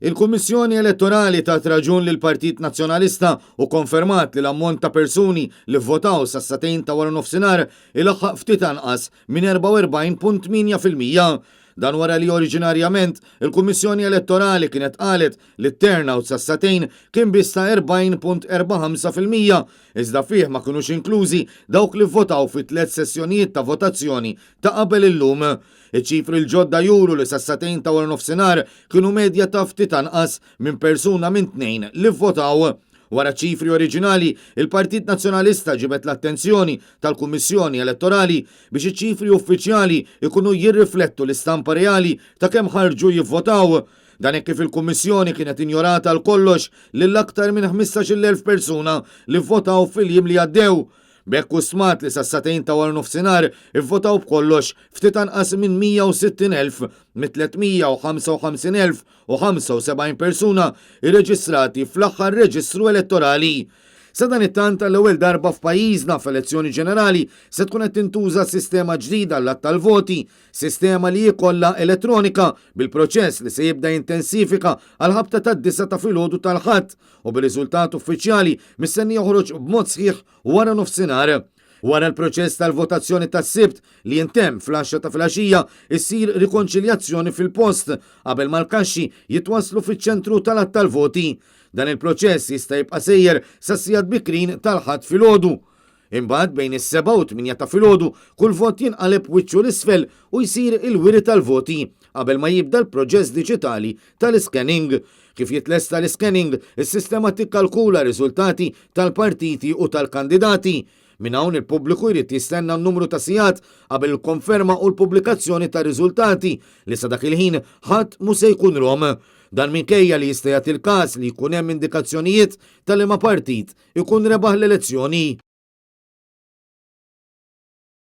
Il-Kummissjoni Elettorali tat raġun lil Partit Nazzjonalista u konfermat li l-ammont ta' persuni li vvotaw sa' satejn ta' wara nofsinhar ilaħħaq ftit anqas minn 44.8%. Dan wara li oriġinarjament il-Kummissjoni Elettorali kienet qalet li t-turnout sa' satejn kien biss ta' 40.45%, iżda fih ma kinux inklużi dawk li vvotaw fi 3 sessjonijiet ta' votazzjoni ta' qabel illum. Iċ-ċifri l-ġodda juru li sa' satejn ta' wara nofsinhar kienu medja ta' ftit anqas minn persuna minn 2 li vvotaw. Wara ċifri oriġinali, il-Partit Nazzjonalista ġibet l-attenzjoni tal-Kummissjoni Elettorali biex iċ-ċifri uffiċjali ikunu jirriflettu l-istampa reali ta' kemm ħarġu jivvotaw. Dan hekk kif il-Kummissjoni kienet injorata l kollox lill-aktar minn 15,000 persuna li vvotaw fil-jiem li għaddew. Bekku smat li sa' satejn ta' wara nofsinhar ivvotaw b'kollox ftit anqas minn 160,000 mit 355,075 persuna irreġistrati fl-aħħar reġistru elettorali. Sa dan it-tant l-ewwel darba f'pajjiżna f'elezzjoni ġenerali se tkun qed tintuża sistema ġdida l-att tal-voti, sistema li jkollha elettronika bil-proċess li se jibda jintensifika għal ħabta tad-9 ta' filgħodu tal-Ħadd u bir-riżultat uffiċjali mistenni joħroġ b'mod sħiħ wara nofsinhar. Wara l-proċess tal-votazzjoni tas-Sibt li jintemm fl-10 ta' filgħaxija issir rikonċiljazzjoni fil-post qabel ma l-kaxxi jitwasslu fiċ-ċentru tal-att tal-voti. Dan il-proċess jista' jibqa' sejjer sa' sigħat bikrin tal-Ħadd filgħodu. Imbagħad bejn is-7 u 8 ta' filgħodu kull vot jinqaleb wiċċu l-isfel u jsir il-wiri tal-voti qabel ma jibda l-proċess diġitali tal-iscanning. Kif jitlesta l-iscanning, is-sistema tikkalkula riżultati tal-partiti u tal-kandidati. Minn hawn il-pubbliku jrid jistenna n-numru ta' sigħat qabel il-konferma u l-pubblikazzjoni ta' riżultati li sa dak il-ħin ħadd mhu se jkun rom. Dan minkejja li jista' jagħti il-każ li jkun hemm indikazzjonijiet tal-liema partit ikun rebaħ l-elezzjoni.